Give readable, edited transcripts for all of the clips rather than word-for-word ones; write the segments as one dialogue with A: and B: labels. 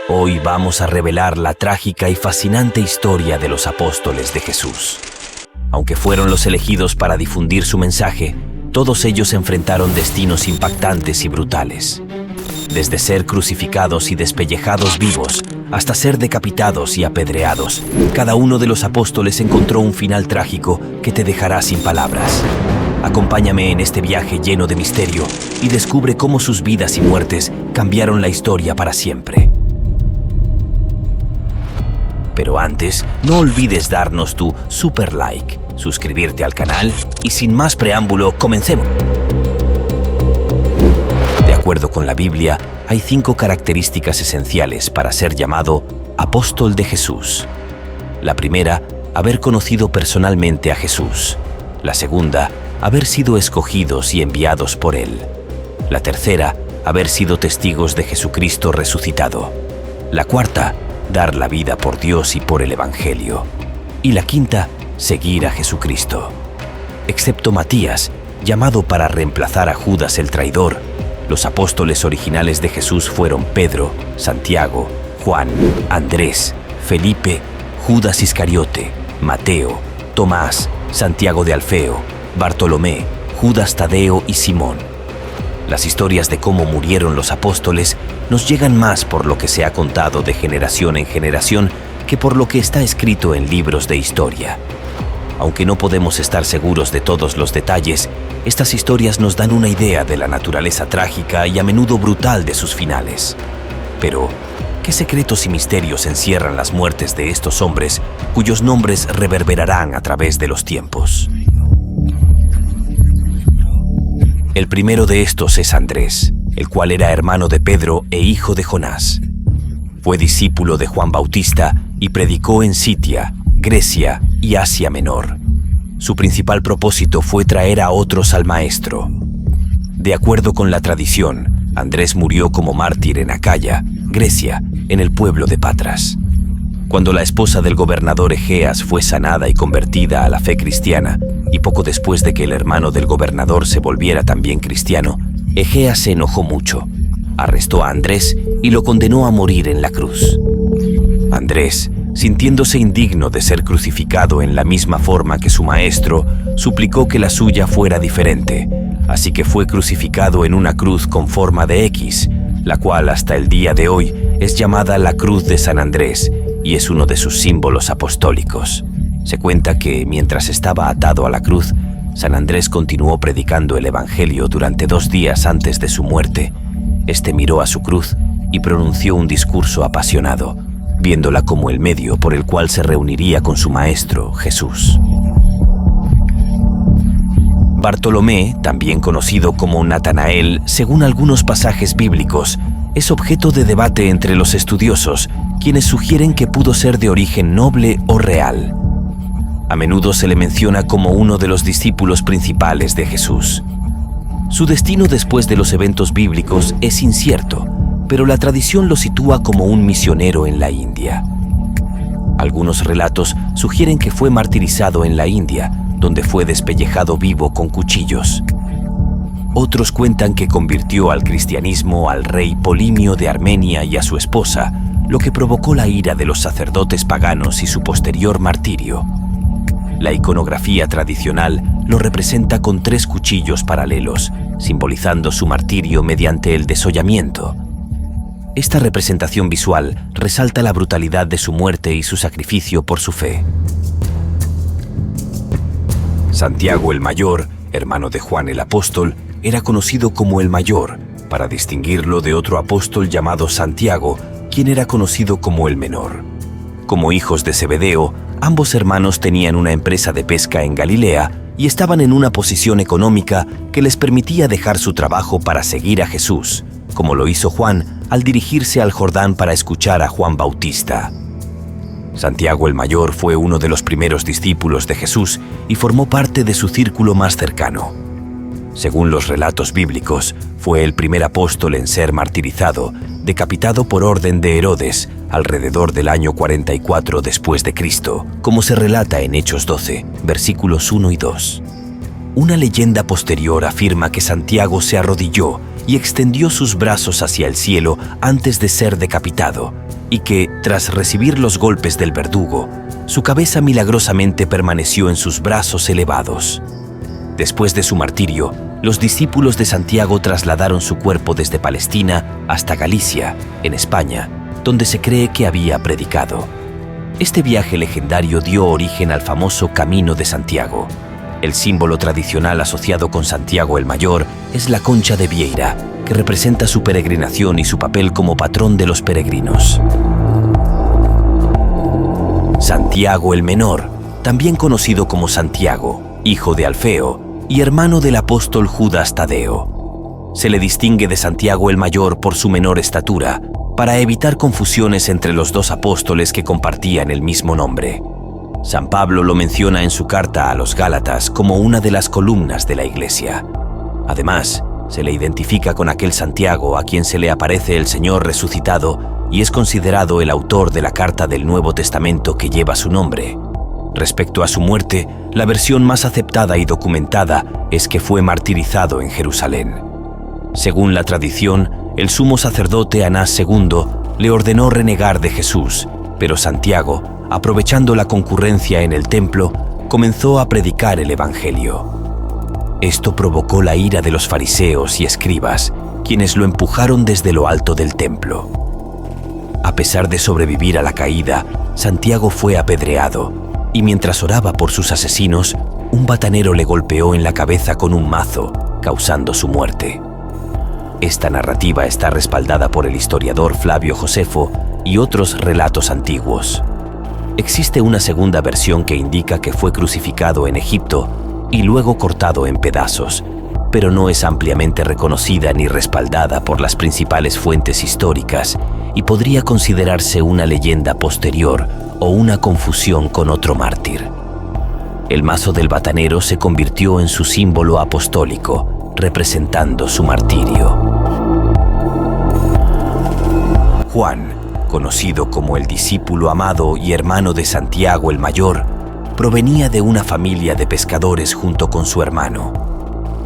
A: Hoy vamos a revelar la trágica y fascinante historia de los apóstoles de Jesús. Aunque fueron los elegidos para difundir su mensaje, todos ellos enfrentaron destinos impactantes y brutales. Desde ser crucificados y despellejados vivos, hasta ser decapitados y apedreados, cada uno de los apóstoles encontró un final trágico que te dejará sin palabras. Acompáñame en este viaje lleno de misterio y descubre cómo sus vidas y muertes cambiaron la historia para siempre. Pero antes, no olvides darnos tu super like, suscribirte al canal y sin más preámbulo, comencemos. De acuerdo con la Biblia, hay 5 características esenciales para ser llamado apóstol de Jesús. La primera, haber conocido personalmente a Jesús. La segunda, haber sido escogidos y enviados por Él. La tercera, haber sido testigos de Jesucristo resucitado. La cuarta, dar la vida por Dios y por el Evangelio. Y la quinta, seguir a Jesucristo. Excepto Matías, llamado para reemplazar a Judas el traidor, los apóstoles originales de Jesús fueron Pedro, Santiago, Juan, Andrés, Felipe, Judas Iscariote, Mateo, Tomás, Santiago de Alfeo, Bartolomé, Judas Tadeo y Simón. Las historias de cómo murieron los apóstoles nos llegan más por lo que se ha contado de generación en generación que por lo que está escrito en libros de historia. Aunque no podemos estar seguros de todos los detalles, estas historias nos dan una idea de la naturaleza trágica y a menudo brutal de sus finales. Pero, ¿qué secretos y misterios encierran las muertes de estos hombres cuyos nombres reverberarán a través de los tiempos? El primero de estos es Andrés, el cual era hermano de Pedro e hijo de Jonás. Fue discípulo de Juan Bautista y predicó en Sitia, Grecia y Asia Menor. Su principal propósito fue traer a otros al Maestro. De acuerdo con la tradición, Andrés murió como mártir en Acaya, Grecia, en el pueblo de Patras. Cuando la esposa del gobernador Egeas fue sanada y convertida a la fe cristiana, y poco después de que el hermano del gobernador se volviera también cristiano, Egeas se enojó mucho, arrestó a Andrés y lo condenó a morir en la cruz. Andrés, sintiéndose indigno de ser crucificado en la misma forma que su maestro, suplicó que la suya fuera diferente, así que fue crucificado en una cruz con forma de X, la cual hasta el día de hoy es llamada la Cruz de San Andrés y es uno de sus símbolos apostólicos. Se cuenta que mientras estaba atado a la cruz, San Andrés continuó predicando el Evangelio durante 2 días antes de su muerte. Este miró a su cruz y pronunció un discurso apasionado, viéndola como el medio por el cual se reuniría con su maestro, Jesús. Bartolomé, también conocido como Natanael, según algunos pasajes bíblicos, es objeto de debate entre los estudiosos, quienes sugieren que pudo ser de origen noble o real. A menudo se le menciona como uno de los discípulos principales de Jesús. Su destino después de los eventos bíblicos es incierto, pero la tradición lo sitúa como un misionero en la India. Algunos relatos sugieren que fue martirizado en la India, donde fue despellejado vivo con cuchillos. Otros cuentan que convirtió al cristianismo al rey Polimio de Armenia y a su esposa, lo que provocó la ira de los sacerdotes paganos y su posterior martirio. La iconografía tradicional lo representa con 3 cuchillos paralelos, simbolizando su martirio mediante el desollamiento. Esta representación visual resalta la brutalidad de su muerte y su sacrificio por su fe. Santiago el Mayor, hermano de Juan el Apóstol, era conocido como el Mayor, para distinguirlo de otro apóstol llamado Santiago, quien era conocido como el Menor. Como hijos de Zebedeo, ambos hermanos tenían una empresa de pesca en Galilea y estaban en una posición económica que les permitía dejar su trabajo para seguir a Jesús, como lo hizo Juan al dirigirse al Jordán para escuchar a Juan Bautista. Santiago el Mayor fue uno de los primeros discípulos de Jesús y formó parte de su círculo más cercano. Según los relatos bíblicos, fue el primer apóstol en ser martirizado, decapitado por orden de Herodes, alrededor del año 44 después de Cristo, como se relata en Hechos 12, versículos 1 y 2. Una leyenda posterior afirma que Santiago se arrodilló y extendió sus brazos hacia el cielo antes de ser decapitado, y que, tras recibir los golpes del verdugo, su cabeza milagrosamente permaneció en sus brazos elevados. Después de su martirio, los discípulos de Santiago trasladaron su cuerpo desde Palestina hasta Galicia, en España, donde se cree que había predicado. Este viaje legendario dio origen al famoso Camino de Santiago. El símbolo tradicional asociado con Santiago el Mayor es la concha de Vieira, que representa su peregrinación y su papel como patrón de los peregrinos. Santiago el Menor, también conocido como Santiago, hijo de Alfeo y hermano del apóstol Judas Tadeo. Se le distingue de Santiago el Mayor por su menor estatura, para evitar confusiones entre los dos apóstoles que compartían el mismo nombre. San Pablo lo menciona en su carta a los Gálatas como una de las columnas de la Iglesia. Además, se le identifica con aquel Santiago a quien se le aparece el Señor resucitado y es considerado el autor de la carta del Nuevo Testamento que lleva su nombre. Respecto a su muerte, la versión más aceptada y documentada es que fue martirizado en Jerusalén. Según la tradición, el sumo sacerdote Anás II le ordenó renegar de Jesús, pero Santiago, aprovechando la concurrencia en el templo, comenzó a predicar el Evangelio. Esto provocó la ira de los fariseos y escribas, quienes lo empujaron desde lo alto del templo. A pesar de sobrevivir a la caída, Santiago fue apedreado, y mientras oraba por sus asesinos, un batanero le golpeó en la cabeza con un mazo, causando su muerte. Esta narrativa está respaldada por el historiador Flavio Josefo y otros relatos antiguos. Existe una segunda versión que indica que fue crucificado en Egipto y luego cortado en pedazos, pero no es ampliamente reconocida ni respaldada por las principales fuentes históricas y podría considerarse una leyenda posterior o una confusión con otro mártir. El mazo del batanero se convirtió en su símbolo apostólico, representando su martirio. Juan, conocido como el discípulo amado y hermano de Santiago el Mayor, provenía de una familia de pescadores junto con su hermano.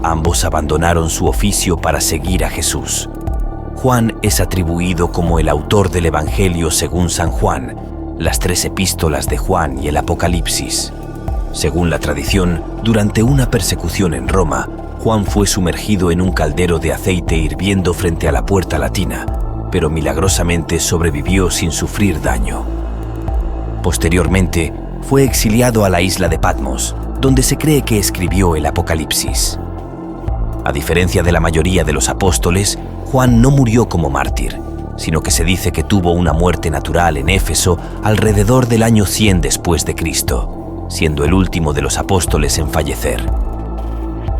A: Ambos abandonaron su oficio para seguir a Jesús. Juan es atribuido como el autor del Evangelio según San Juan, las 3 epístolas de Juan y el Apocalipsis. Según la tradición, durante una persecución en Roma, Juan fue sumergido en un caldero de aceite hirviendo frente a la Puerta Latina, pero milagrosamente sobrevivió sin sufrir daño. Posteriormente, fue exiliado a la isla de Patmos, donde se cree que escribió el Apocalipsis. A diferencia de la mayoría de los apóstoles, Juan no murió como mártir, sino que se dice que tuvo una muerte natural en Éfeso alrededor del año 100 después de Cristo, siendo el último de los apóstoles en fallecer.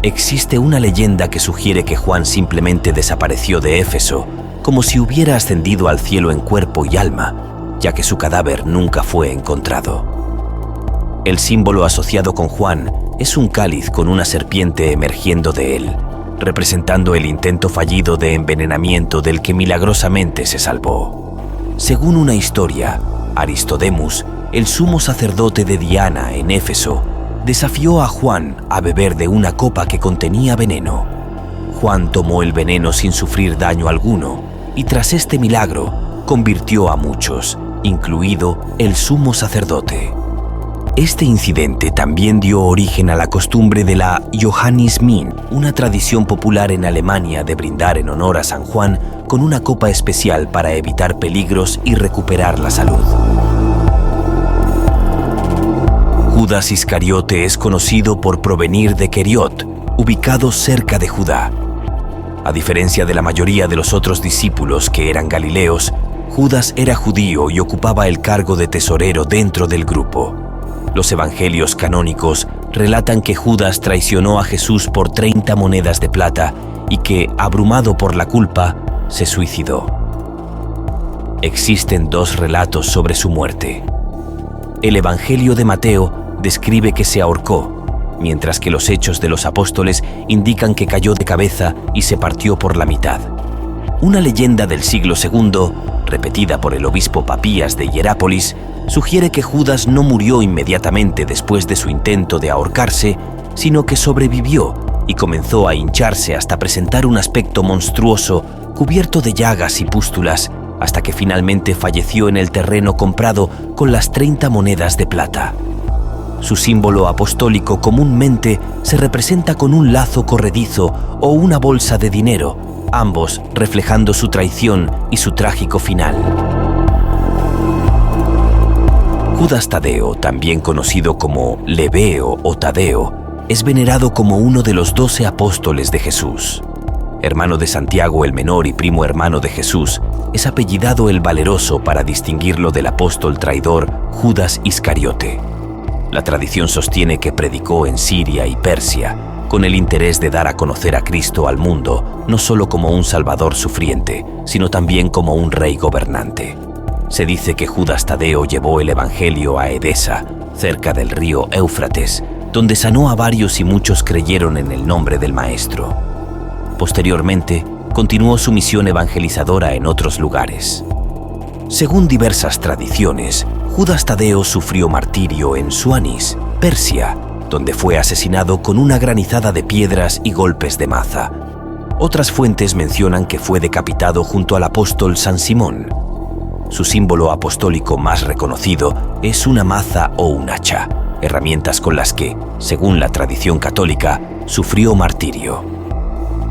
A: Existe una leyenda que sugiere que Juan simplemente desapareció de Éfeso, como si hubiera ascendido al cielo en cuerpo y alma, ya que su cadáver nunca fue encontrado. El símbolo asociado con Juan es un cáliz con una serpiente emergiendo de él, representando el intento fallido de envenenamiento del que milagrosamente se salvó. Según una historia, Aristodemus, el sumo sacerdote de Diana en Éfeso, desafió a Juan a beber de una copa que contenía veneno. Juan tomó el veneno sin sufrir daño alguno y tras este milagro convirtió a muchos, incluido el sumo sacerdote. Este incidente también dio origen a la costumbre de la Johannismin, una tradición popular en Alemania de brindar en honor a San Juan con una copa especial para evitar peligros y recuperar la salud. Judas Iscariote es conocido por provenir de Queriot, ubicado cerca de Judá. A diferencia de la mayoría de los otros discípulos que eran galileos, Judas era judío y ocupaba el cargo de tesorero dentro del grupo. Los evangelios canónicos relatan que Judas traicionó a Jesús por 30 monedas de plata y que, abrumado por la culpa, se suicidó. Existen 2 relatos sobre su muerte. El Evangelio de Mateo describe que se ahorcó, mientras que los Hechos de los Apóstoles indican que cayó de cabeza y se partió por la mitad. Una leyenda del siglo II, repetida por el obispo Papías de Hierápolis, sugiere que Judas no murió inmediatamente después de su intento de ahorcarse, sino que sobrevivió y comenzó a hincharse hasta presentar un aspecto monstruoso, cubierto de llagas y pústulas, hasta que finalmente falleció en el terreno comprado con las 30 monedas de plata. Su símbolo apostólico comúnmente se representa con un lazo corredizo o una bolsa de dinero, ambos reflejando su traición y su trágico final. Judas Tadeo, también conocido como Lebeo o Tadeo, es venerado como uno de los 12 apóstoles de Jesús. Hermano de Santiago el menor y primo hermano de Jesús, es apellidado el Valeroso para distinguirlo del apóstol traidor Judas Iscariote. La tradición sostiene que predicó en Siria y Persia, con el interés de dar a conocer a Cristo al mundo, no solo como un salvador sufriente, sino también como un rey gobernante. Se dice que Judas Tadeo llevó el evangelio a Edesa, cerca del río Éufrates, donde sanó a varios y muchos creyeron en el nombre del Maestro. Posteriormente, continuó su misión evangelizadora en otros lugares. Según diversas tradiciones, Judas Tadeo sufrió martirio en Suanis, Persia, donde fue asesinado con una granizada de piedras y golpes de maza. Otras fuentes mencionan que fue decapitado junto al apóstol San Simón. Su símbolo apostólico más reconocido es una maza o un hacha, herramientas con las que, según la tradición católica, sufrió martirio.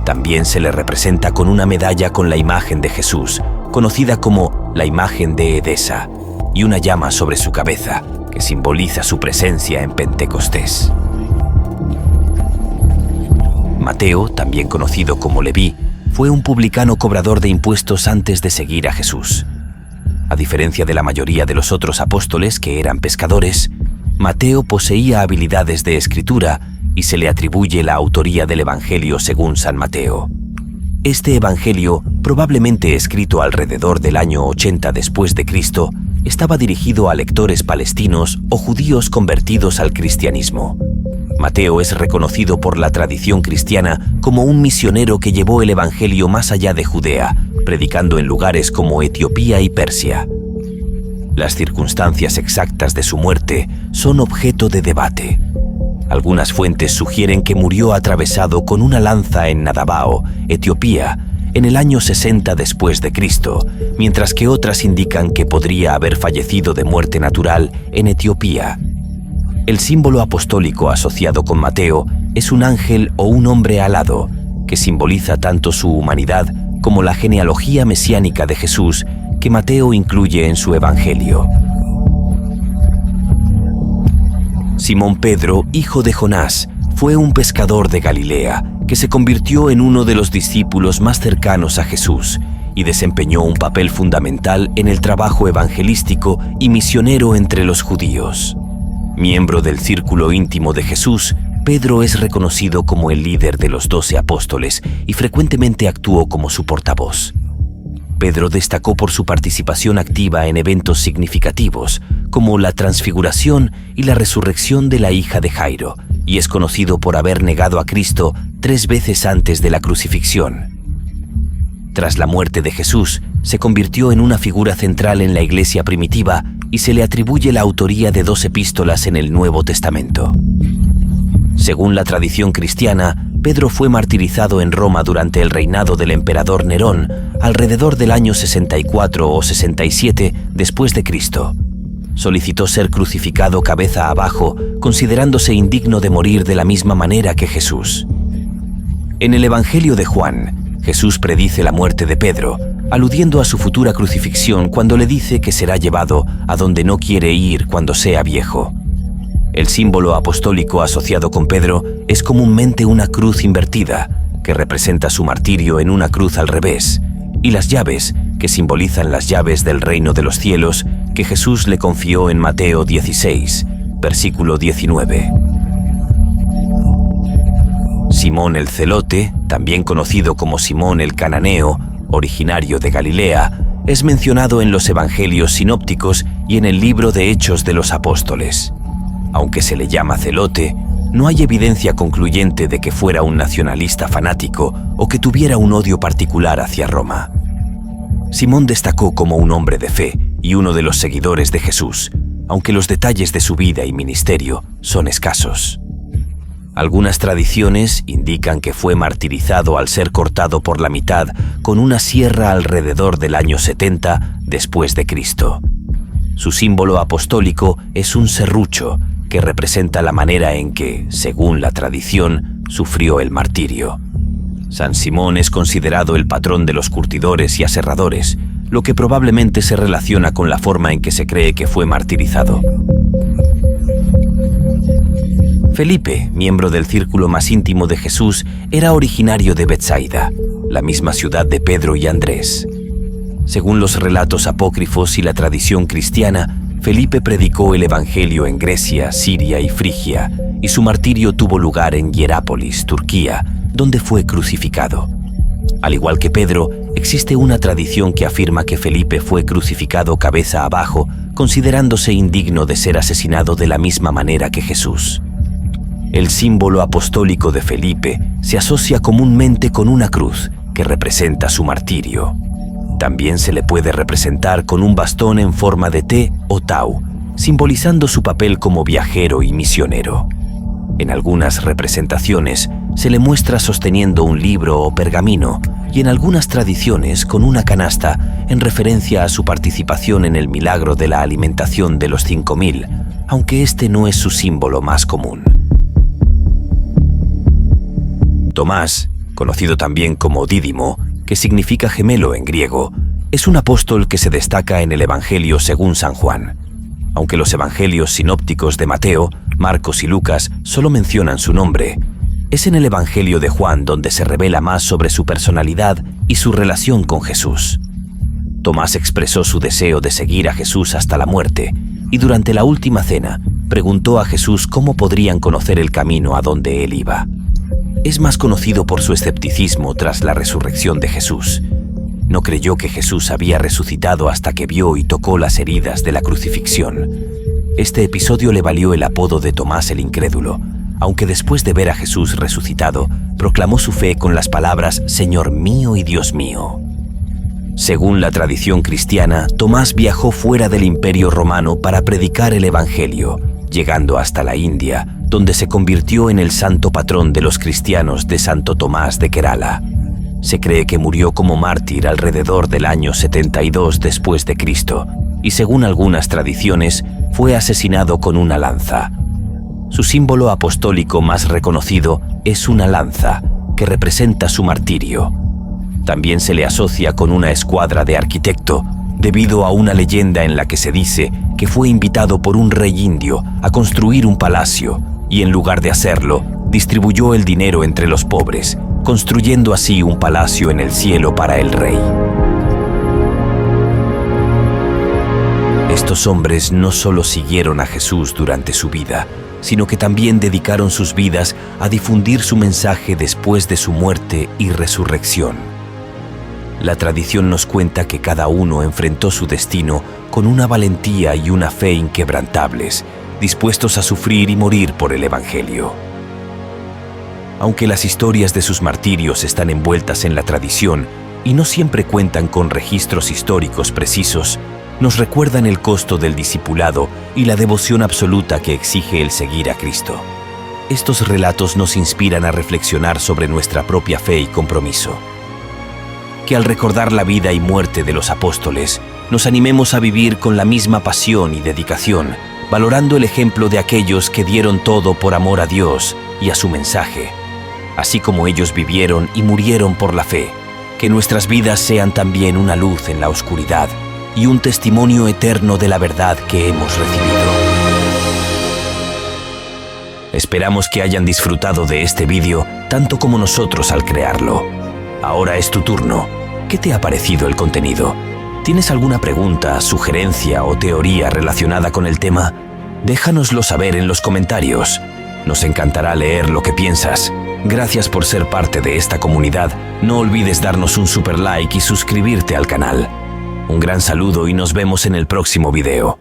A: También se le representa con una medalla con la imagen de Jesús, conocida como la imagen de Edesa, y una llama sobre su cabeza, que simboliza su presencia en Pentecostés. Mateo, también conocido como Leví, fue un publicano cobrador de impuestos antes de seguir a Jesús. A diferencia de la mayoría de los otros apóstoles que eran pescadores, Mateo poseía habilidades de escritura y se le atribuye la autoría del Evangelio según San Mateo. Este Evangelio, probablemente escrito alrededor del año 80 después de Cristo, estaba dirigido a lectores palestinos o judíos convertidos al cristianismo. Mateo es reconocido por la tradición cristiana como un misionero que llevó el Evangelio más allá de Judea, predicando en lugares como Etiopía y Persia. Las circunstancias exactas de su muerte son objeto de debate. Algunas fuentes sugieren que murió atravesado con una lanza en Nadabao, Etiopía, en el año 60 después de Cristo, mientras que otras indican que podría haber fallecido de muerte natural en Etiopía. El símbolo apostólico asociado con Mateo es un ángel o un hombre alado, que simboliza tanto su humanidad como la genealogía mesiánica de Jesús que Mateo incluye en su Evangelio. Simón Pedro, hijo de Jonás, fue un pescador de Galilea que se convirtió en uno de los discípulos más cercanos a Jesús y desempeñó un papel fundamental en el trabajo evangelístico y misionero entre los judíos. Miembro del círculo íntimo de Jesús, Pedro es reconocido como el líder de los 12 apóstoles y frecuentemente actuó como su portavoz. Pedro destacó por su participación activa en eventos significativos, como la transfiguración y la resurrección de la hija de Jairo, y es conocido por haber negado a Cristo 3 veces antes de la crucifixión. Tras la muerte de Jesús, se convirtió en una figura central en la iglesia primitiva y se le atribuye la autoría de 2 epístolas en el Nuevo Testamento. Según la tradición cristiana, Pedro fue martirizado en Roma durante el reinado del emperador Nerón, alrededor del año 64 o 67 después de Cristo. Solicitó ser crucificado cabeza abajo, considerándose indigno de morir de la misma manera que Jesús. En el Evangelio de Juan, Jesús predice la muerte de Pedro, aludiendo a su futura crucifixión cuando le dice que será llevado a donde no quiere ir cuando sea viejo. El símbolo apostólico asociado con Pedro es comúnmente una cruz invertida, que representa su martirio en una cruz al revés, y las llaves, que simbolizan las llaves del reino de los cielos, que Jesús le confió en Mateo 16, versículo 19. Simón el Celote, también conocido como Simón el Cananeo, originario de Galilea, es mencionado en los evangelios sinópticos y en el libro de Hechos de los Apóstoles. Aunque se le llama celote, no hay evidencia concluyente de que fuera un nacionalista fanático o que tuviera un odio particular hacia Roma. Simón destacó como un hombre de fe y uno de los seguidores de Jesús, aunque los detalles de su vida y ministerio son escasos. Algunas tradiciones indican que fue martirizado al ser cortado por la mitad con una sierra alrededor del año 70 después de Cristo. Su símbolo apostólico es un serrucho que representa la manera en que, según la tradición, sufrió el martirio. San Simón es considerado el patrón de los curtidores y aserradores, lo que probablemente se relaciona con la forma en que se cree que fue martirizado. Felipe, miembro del círculo más íntimo de Jesús, era originario de Betsaida, la misma ciudad de Pedro y Andrés. Según los relatos apócrifos y la tradición cristiana, Felipe predicó el Evangelio en Grecia, Siria y Frigia, y su martirio tuvo lugar en Hierápolis, Turquía, donde fue crucificado. Al igual que Pedro, existe una tradición que afirma que Felipe fue crucificado cabeza abajo, considerándose indigno de ser asesinado de la misma manera que Jesús. El símbolo apostólico de Felipe se asocia comúnmente con una cruz que representa su martirio. También se le puede representar con un bastón en forma de T o tau, simbolizando su papel como viajero y misionero. En algunas representaciones se le muestra sosteniendo un libro o pergamino y en algunas tradiciones con una canasta en referencia a su participación en el milagro de la alimentación de los 5000, aunque este no es su símbolo más común. Tomás, conocido también como Dídimo, que significa gemelo en griego, es un apóstol que se destaca en el Evangelio según San Juan. Aunque los evangelios sinópticos de Mateo, Marcos y Lucas solo mencionan su nombre, es en el Evangelio de Juan donde se revela más sobre su personalidad y su relación con Jesús. Tomás expresó su deseo de seguir a Jesús hasta la muerte y durante la última cena preguntó a Jesús cómo podrían conocer el camino a donde él iba. Es más conocido por su escepticismo tras la resurrección de Jesús. No creyó que Jesús había resucitado hasta que vio y tocó las heridas de la crucifixión. Este episodio le valió el apodo de Tomás el Incrédulo, aunque después de ver a Jesús resucitado, proclamó su fe con las palabras «Señor mío y Dios mío». Según la tradición cristiana, Tomás viajó fuera del Imperio Romano para predicar el Evangelio, llegando hasta la India, donde se convirtió en el santo patrón de los cristianos de Santo Tomás de Kerala. Se cree que murió como mártir alrededor del año 72 después de Cristo, y según algunas tradiciones, fue asesinado con una lanza. Su símbolo apostólico más reconocido es una lanza, que representa su martirio. También se le asocia con una escuadra de arquitecto, debido a una leyenda en la que se dice que fue invitado por un rey indio a construir un palacio, y en lugar de hacerlo, distribuyó el dinero entre los pobres, construyendo así un palacio en el cielo para el rey. Estos hombres no solo siguieron a Jesús durante su vida, sino que también dedicaron sus vidas a difundir su mensaje después de su muerte y resurrección. La tradición nos cuenta que cada uno enfrentó su destino con una valentía y una fe inquebrantables, dispuestos a sufrir y morir por el Evangelio. Aunque las historias de sus martirios están envueltas en la tradición y no siempre cuentan con registros históricos precisos, nos recuerdan el costo del discipulado y la devoción absoluta que exige el seguir a Cristo. Estos relatos nos inspiran a reflexionar sobre nuestra propia fe y compromiso. Que al recordar la vida y muerte de los apóstoles, nos animemos a vivir con la misma pasión y dedicación, valorando el ejemplo de aquellos que dieron todo por amor a Dios y a su mensaje. Así como ellos vivieron y murieron por la fe, que nuestras vidas sean también una luz en la oscuridad y un testimonio eterno de la verdad que hemos recibido. Esperamos que hayan disfrutado de este vídeo tanto como nosotros al crearlo. Ahora es tu turno. ¿Qué te ha parecido el contenido? ¿Tienes alguna pregunta, sugerencia o teoría relacionada con el tema? Déjanoslo saber en los comentarios. Nos encantará leer lo que piensas. Gracias por ser parte de esta comunidad. No olvides darnos un super like y suscribirte al canal. Un gran saludo y nos vemos en el próximo video.